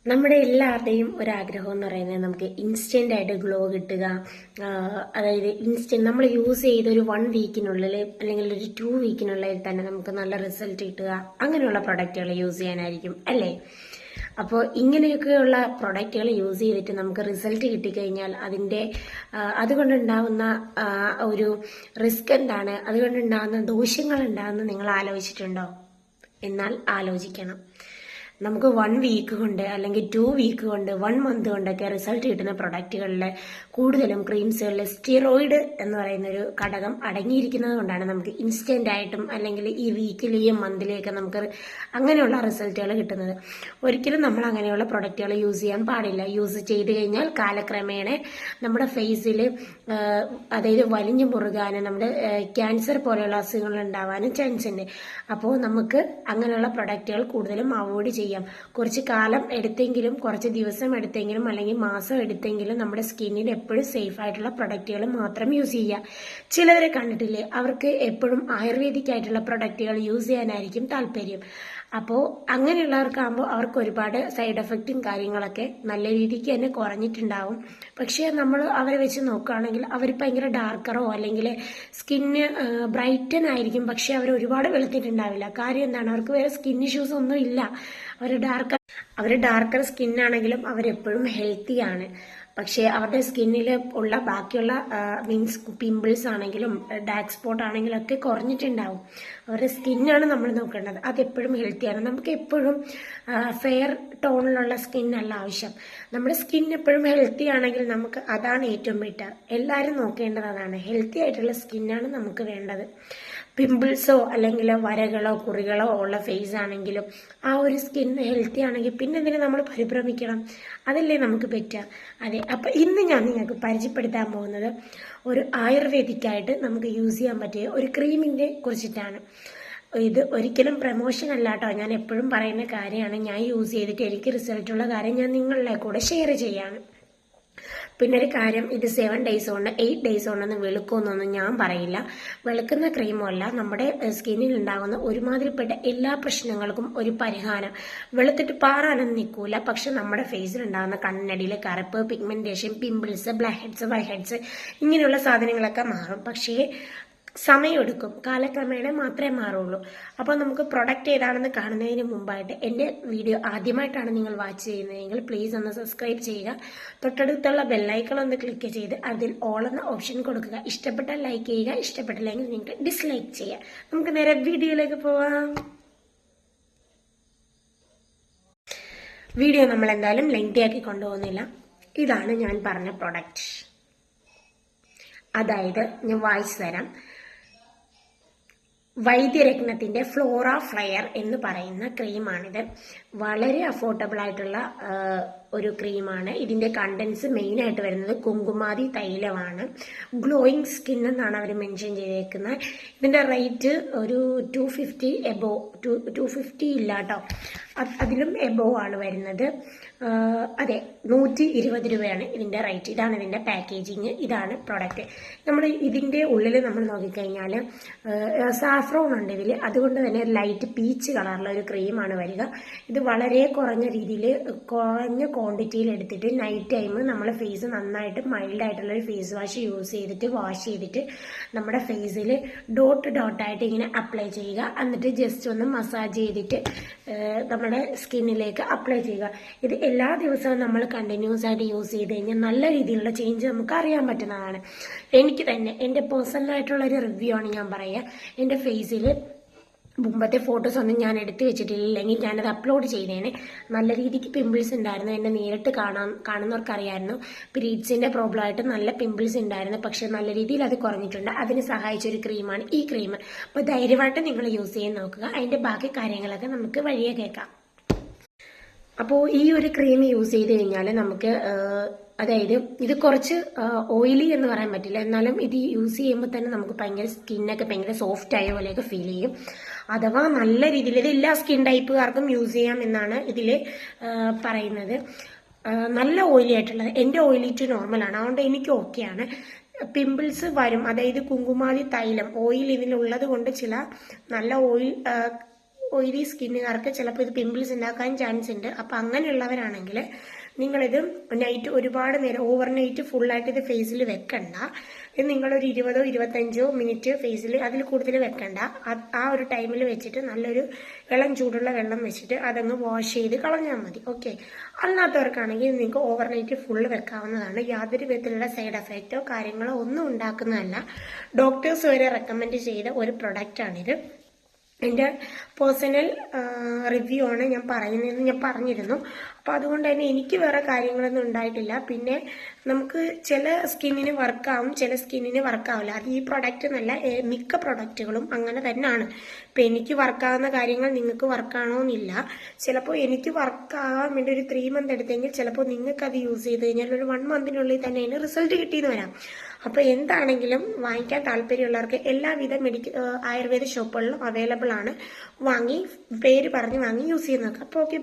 നമ്മുടെ എല്ലാവരുടെയും ഒരാഗ്രഹം എന്ന് പറയുന്നത് നമുക്ക് ഇൻസ്റ്റന്റ് ആയിട്ട് ഗ്ലോ കിട്ടുക. അതായത് ഇൻസ്റ്റന്റ് നമ്മൾ യൂസ് ചെയ്ത ഒരു 1 വീക്കിനുള്ളിൽ അല്ലെങ്കിൽ ഒരു 2 വീക്കിനുള്ളിൽ തന്നെ നമുക്ക് നല്ല റിസൾട്ട് കിട്ടുക, അങ്ങനെയുള്ള പ്രൊഡക്റ്റുകൾ യൂസ് ചെയ്യാനായിരിക്കും അല്ലേ. അപ്പോൾ ഇങ്ങനെയൊക്കെയുള്ള പ്രൊഡക്റ്റുകൾ യൂസ് ചെയ്തിട്ട് നമുക്ക് റിസൾട്ട് കിട്ടിക്കഴിഞ്ഞാൽ അതുകൊണ്ടുണ്ടാവുന്ന ഒരു റിസ്ക് എന്താണ്, അതുകൊണ്ടുണ്ടാകുന്ന ദോഷങ്ങൾ എന്താണെന്ന് നിങ്ങൾ ആലോചിച്ചിട്ടുണ്ടോ? എന്നാൽ ആലോചിക്കണം. നമുക്ക് 1 വീക്ക് കൊണ്ട് അല്ലെങ്കിൽ 2 വീക്ക് കൊണ്ട് 1 മന്ത് കൊണ്ടൊക്കെ റിസൾട്ട് കിട്ടുന്ന പ്രൊഡക്റ്റുകളിൽ കൂടുതലും ക്രീംസുകളിൽ സ്റ്റിറോയിഡ് എന്ന് പറയുന്ന ഒരു ഘടകം അടങ്ങിയിരിക്കുന്നത് കൊണ്ടാണ് നമുക്ക് ഇൻസ്റ്റന്റ് ആയിട്ടും അല്ലെങ്കിൽ ഈ വീക്കിലെയും മന്തിലെയൊക്കെ നമുക്ക് അങ്ങനെയുള്ള റിസൾട്ടുകൾ കിട്ടുന്നത്. ഒരിക്കലും നമ്മൾ അങ്ങനെയുള്ള പ്രൊഡക്റ്റുകൾ യൂസ് ചെയ്യാൻ പാടില്ല. യൂസ് ചെയ്ത് കഴിഞ്ഞാൽ കാലക്രമേണ നമ്മുടെ ഫേസിൽ അതായത് വലിഞ്ഞു മുറുകാനും നമ്മുടെ ക്യാൻസർ പോലെയുള്ള അസുഖങ്ങൾ ഉണ്ടാവാനും ചാൻസ് ഉണ്ട്. അപ്പോൾ നമുക്ക് അങ്ങനെയുള്ള പ്രൊഡക്റ്റുകൾ കൂടുതലും അവോയ്ഡ് ചെയ്യാം. കുറച്ച് കാലം എടുത്തെങ്കിലും, കുറച്ച് ദിവസം എടുത്തെങ്കിലും അല്ലെങ്കിൽ മാസം എടുത്തെങ്കിലും നമ്മുടെ സ്കിന്നിൽ എപ്പോഴും സേഫ് ആയിട്ടുള്ള പ്രൊഡക്റ്റുകൾ മാത്രം യൂസ് ചെയ്യുക. ചിലവരെ കണ്ടിട്ടില്ലേ, അവർക്ക് എപ്പോഴും ആയുർവേദിക് ആയിട്ടുള്ള പ്രൊഡക്റ്റുകൾ യൂസ് ചെയ്യാനായിരിക്കും താല്പര്യം. അപ്പോൾ അങ്ങനെയുള്ളവർക്കാകുമ്പോൾ അവർക്ക് ഒരുപാട് സൈഡ് എഫക്റ്റും കാര്യങ്ങളൊക്കെ നല്ല രീതിക്ക് തന്നെ കുറഞ്ഞിട്ടുണ്ടാവും. പക്ഷേ നമ്മൾ അവരെ വെച്ച് നോക്കുകയാണെങ്കിൽ അവർ ഭയങ്കര ഡാർക്കറോ അല്ലെങ്കിൽ സ്കിന്ന് ബ്രൈറ്റൻ ആയിരിക്കും, പക്ഷെ അവർ ഒരുപാട് വെളുത്തിട്ടുണ്ടാവില്ല. കാര്യം എന്താണ്, അവർക്ക് വേറെ സ്കിൻ ഇഷ്യൂസ് ഒന്നും ഇല്ല. അവർ ഡാർക്കർ സ്കിന്നാണെങ്കിലും അവരെപ്പോഴും ഹെൽത്തിയാണ്. പക്ഷേ അവരുടെ സ്കിന്നിൽ ഉള്ള ബാക്കിയുള്ള മീൻസ് പിമ്പിൾസ് ആണെങ്കിലും ഡാർക്ക് സ്പോട്ട് ആണെങ്കിലും ഒക്കെ കുറഞ്ഞിട്ടുണ്ടാവും. അവരുടെ സ്കിന്നാണ് നമ്മൾ നോക്കേണ്ടത്, അതെപ്പോഴും ഹെൽത്തിയാണ്. നമുക്ക് എപ്പോഴും ഫെയർ ടോണിലുള്ള സ്കിന്നല്ല ആവശ്യം. നമ്മുടെ സ്കിൻ എപ്പോഴും ഹെൽത്തി ആണെങ്കിൽ നമുക്ക് അതാണ് ഏറ്റവും ബെറ്റർ. എല്ലാവരും നോക്കേണ്ടത് അതാണ്. ഹെൽത്തി ആയിട്ടുള്ള സ്കിന്നാണ് നമുക്ക് വേണ്ടത്. പിമ്പിൾസോ അല്ലെങ്കിൽ വരകളോ കുറികളോ ഉള്ള ഫേസ് ആണെങ്കിലും ആ ഒരു സ്കിൻ ഹെൽത്തി ആണെങ്കിൽ പിന്നെ എന്തിനാ നമ്മൾ പരിഭ്രമിക്കണം? അതല്ലേ നമുക്ക് പറ്റുക. അതെ, അപ്പം ഇന്ന് ഞാൻ നിങ്ങൾക്ക് പരിചയപ്പെടുത്താൻ പോകുന്നത് ഒരു ആയുർവേദിക്കായിട്ട് നമുക്ക് യൂസ് ചെയ്യാൻ പറ്റിയ ഒരു ക്രീമിൻ്റെ കുറിച്ചിട്ടാണ്. ഇത് ഒരിക്കലും പ്രമോഷൻ അല്ല കേട്ടോ, ഞാൻ എപ്പോഴും പറയുന്ന കാര്യമാണ്. ഞാൻ യൂസ് ചെയ്തിട്ട് എനിക്ക് റിസൾട്ടുള്ള കാര്യം ഞാൻ നിങ്ങളുടെ കൂടെ ഷെയർ ചെയ്യാണ്. പിന്നെ ഒരു കാര്യം, ഇത് 7 ഡേയ്സ് കൊണ്ട് 8 ഡേയ്സ് കൊണ്ടൊന്നും വെളുക്കുമെന്നൊന്നും ഞാൻ പറയില്ല. വെളുക്കുന്ന ക്രീമല്ല, നമ്മുടെ സ്കിന്നിൽ ഉണ്ടാകുന്ന ഒരുമാതിരിപ്പെട്ട എല്ലാ പ്രശ്നങ്ങൾക്കും ഒരു പരിഹാരം. വെളുത്തിട്ട് പാറാനൊന്നും നിൽക്കൂല, പക്ഷെ നമ്മുടെ ഫേസിൽ ഉണ്ടാകുന്ന കണ്ണടിയിൽ കറുപ്പ്, pigmentation, pimples, blackheads, whiteheads ഇങ്ങനെയുള്ള സാധനങ്ങളൊക്കെ മാറും. പക്ഷേ സമയമെടുക്കും, കാലക്രമേണ മാത്രമേ മാറുള്ളൂ. അപ്പോൾ നമുക്ക് പ്രൊഡക്റ്റ് ഏതാണെന്ന് കാണുന്നതിന് മുമ്പായിട്ട് എൻ്റെ വീഡിയോ ആദ്യമായിട്ടാണ് നിങ്ങൾ വാച്ച് ചെയ്യുന്നതെങ്കിൽ പ്ലീസ് ഒന്ന് സബ്സ്ക്രൈബ് ചെയ്യുക. തൊട്ടടുത്തുള്ള ബെല്ലൈക്കൺ ഒന്ന് ക്ലിക്ക് ചെയ്ത് അതിൽ ഓൾ എന്ന ഓപ്ഷൻ കൊടുക്കുക. ഇഷ്ടപ്പെട്ടാൽ ലൈക്ക് ചെയ്യുക, ഇഷ്ടപ്പെട്ടില്ലെങ്കിൽ നിങ്ങൾക്ക് ഡിസ്ലൈക്ക് ചെയ്യുക. നമുക്ക് നേരെ വീഡിയോയിലേക്ക് പോവാം. വീഡിയോ നമ്മൾ എന്തായാലും ലെങ്തി ആക്കി കൊണ്ടുപോകുന്നില്ല. ഇതാണ് ഞാൻ പറഞ്ഞ പ്രൊഡക്റ്റ്. അതായത് ഞാൻ വായിച്ചു തരാം. വൈദ്യരത്നത്തിന്റെ ഫ്ലോറ ഫ്ലയർ എന്ന് പറയുന്ന ക്രീമാണിത്. വളരെ അഫോർഡബിൾ ആയിട്ടുള്ള ഒരു ക്രീമാണ്. ഇതിന്റെ കണ്ടൻസ് മെയിൻ ആയിട്ട് വരുന്നത് കുങ്കുമാതി തൈലമാണ്. ഗ്ലോയിങ് സ്കിൻ എന്നാണ് അവർ മെൻഷൻ ചെയ്തേക്കുന്നത്. ഇതിന്റെ റേറ്റ് ഒരു 250 എബോവ്, 250 ഇല്ല കേട്ടോ, അതിലും എബോവ് ആണ് വരുന്നത്. അതെ, 120 രൂപയാണ് ഇതിന്റെ റേറ്റ്. ഇതാണ് ഇതിന്റെ പാക്കേജിങ്, ഇതാണ് പ്രൊഡക്റ്റ്. നമ്മൾ ഇതിന്റെ ഉള്ളിൽ നമ്മൾ നോക്കിക്കഴിഞ്ഞാൽ സാഫ്രോൺ ഉണ്ട് ഇതിൽ. അതുകൊണ്ട് തന്നെ ലൈറ്റ് പീച്ച് കളറുള്ള ഒരു ക്രീമാണ് വരിക. ഇത് വളരെ കുറഞ്ഞ രീതിയിൽ കുറഞ്ഞ ക്വാണ്ടിറ്റിയിൽ എടുത്തിട്ട് നൈറ്റ് ടൈം നമ്മൾ ഫേസ് നന്നായിട്ട് മൈൽഡ് ആയിട്ടുള്ള ഒരു ഫേസ് വാഷ് യൂസ് ചെയ്തിട്ട് വാഷ് ചെയ്തിട്ട് നമ്മുടെ ഫേസിൽ ഡോട്ടായിട്ട് ഇങ്ങനെ അപ്ലൈ ചെയ്യുക. എന്നിട്ട് ജസ്റ്റ് ഒന്ന് മസാജ് ചെയ്തിട്ട് നമ്മുടെ സ്കിന്നിലേക്ക് അപ്ലൈ ചെയ്യുക. ഇത് എല്ലാ ദിവസവും നമ്മൾ കണ്ടിന്യൂസ് ആയിട്ട് യൂസ് ചെയ്ത് കഴിഞ്ഞാൽ നല്ല രീതിയിലുള്ള ചേഞ്ച് നമുക്ക് അറിയാൻ പറ്റുന്നതാണ്. എനിക്ക് തന്നെ എൻ്റെ പേഴ്സണലായിട്ടുള്ള ഒരു റിവ്യൂ ആണ് ഞാൻ പറയുക. എൻ്റെ ഫേസിൽ മുമ്പത്തെ ഫോട്ടോസ് ഒന്നും ഞാൻ എടുത്തു വെച്ചിട്ടില്ലെങ്കിൽ ഞാനത് അപ്ലോഡ് ചെയ്തേനെ. നല്ല രീതിക്ക് പിമ്പിൾസ് ഉണ്ടായിരുന്നു. എന്നെ നേരിട്ട് കാണുന്നവർക്കറിയായിരുന്നു. പീരീഡ്സിന്റെ പ്രോബ്ലം ആയിട്ട് നല്ല പിമ്പിൾസ് ഉണ്ടായിരുന്നു. പക്ഷെ നല്ല രീതിയിൽ അത് കുറഞ്ഞിട്ടുണ്ട്. അതിന് സഹായിച്ച ഒരു ക്രീമാണ് ഈ ക്രീം. അപ്പോൾ ധൈര്യമായിട്ട് നിങ്ങൾ യൂസ് ചെയ്യാൻ നോക്കുക. അതിന്റെ ബാക്കി കാര്യങ്ങളൊക്കെ നമുക്ക് വഴിയെ കേൾക്കാം. അപ്പോൾ ഈ ഒരു ക്രീം യൂസ് ചെയ്ത് കഴിഞ്ഞാൽ നമുക്ക് അതായത് ഇത് കുറച്ച് ഓയിലി എന്ന് പറയാൻ പറ്റില്ല, എന്നാലും ഇത് യൂസ് ചെയ്യുമ്പോൾ തന്നെ നമുക്ക് ഭയങ്കര സ്കിന്നൊക്കെ ഭയങ്കര സോഫ്റ്റ് ആയ പോലെയൊക്കെ ഫീൽ ചെയ്യും. അഥവാ നല്ല രീതിയിൽ ഇത് എല്ലാ സ്കിൻ ടൈപ്പുകാർക്കും യൂസ് ചെയ്യാം എന്നാണ് ഇതിൽ പറയുന്നത്. നല്ല ഓയിലി ആയിട്ടുള്ളത്, എൻ്റെ ഓയിലി ടു നോർമലാണ്, അതുകൊണ്ട് എനിക്ക് ഓക്കെയാണ്. പിമ്പിൾസ് വരും, അതായത് കുങ്കുമാതി തൈലം ഓയിൽ ഇതിലുള്ളത് കൊണ്ട് ചില നല്ല ഓയിലി സ്കിന്നുകാർക്ക് ചിലപ്പോൾ ഇത് പിമ്പിൾസ് ഉണ്ടാക്കാൻ ചാൻസ് ഉണ്ട്. അപ്പം അങ്ങനെയുള്ളവരാണെങ്കിൽ നിങ്ങളിത് നൈറ്റ് ഒരുപാട് നേരം ഓവർനൈറ്റ് ഫുള്ളായിട്ട് ഇത് ഫേസിൽ വെക്കണ്ട. ഇത് നിങ്ങളൊരു 20-25 മിനിറ്റ് ഫേസിൽ അതിൽ കൂടുതൽ വെക്കണ്ട. ആ ഒരു ടൈമിൽ വെച്ചിട്ട് നല്ലൊരു ഇളം ചൂടുള്ള വെള്ളം വെച്ചിട്ട് അതങ്ങ് വാഷ് ചെയ്ത് കളഞ്ഞാൽ മതി. ഓക്കെ, അല്ലാത്തവർക്കാണെങ്കിൽ നിങ്ങൾക്ക് ഓവർനൈറ്റ് ഫുള്ള് വെക്കാവുന്നതാണ്. യാതൊരു വിധത്തിലുള്ള സൈഡ് എഫക്റ്റോ കാര്യങ്ങളോ ഒന്നും ഉണ്ടാക്കുന്നതല്ല. ഡോക്ടേഴ്സ് വരെ റെക്കമെൻഡ് ചെയ്ത ഒരു പ്രൊഡക്റ്റാണിത്. എൻ്റെ പേഴ്സണൽ റിവ്യൂ ആണ് ഞാൻ പറയുന്നതെന്ന് ഞാൻ പറഞ്ഞിരുന്നു. അപ്പോൾ അതുകൊണ്ട് തന്നെ എനിക്ക് വേറെ കാര്യങ്ങളൊന്നും ഉണ്ടായിട്ടില്ല. പിന്നെ നമുക്ക് ചില സ്കിന്നിന് വർക്കാവും, ചില സ്കിന്നിന് വർക്കാവില്ല. അത് ഈ പ്രൊഡക്റ്റ് എന്നല്ല, മിക്ക പ്രൊഡക്റ്റുകളും അങ്ങനെ തന്നെയാണ്. ഇപ്പം എനിക്ക് വർക്കാവുന്ന കാര്യങ്ങൾ നിങ്ങൾക്ക് വർക്കാണോന്നില്ല. ചിലപ്പോൾ എനിക്ക് വർക്കാവാൻ വേണ്ടി ഒരു 3 മന്ത് എടുത്തെങ്കിൽ ചിലപ്പോൾ നിങ്ങൾക്ക് അത് യൂസ് ചെയ്ത് കഴിഞ്ഞാൽ ഒരു 1 മന്തിനുള്ളിൽ തന്നെ അതിന് റിസൾട്ട് കിട്ടിയെന്ന് വരാം. അപ്പോൾ എന്താണെങ്കിലും വാങ്ങിക്കാൻ താല്പര്യമുള്ളവർക്ക് എല്ലാവിധ ആയുർവേദ ഷോപ്പുകളിലും അവൈലബിൾ ആണ്. വാങ്ങി പേര് പറഞ്ഞ് വാങ്ങി യൂസ് ചെയ്യുന്നത്. അപ്പോൾ ഓക്കെ.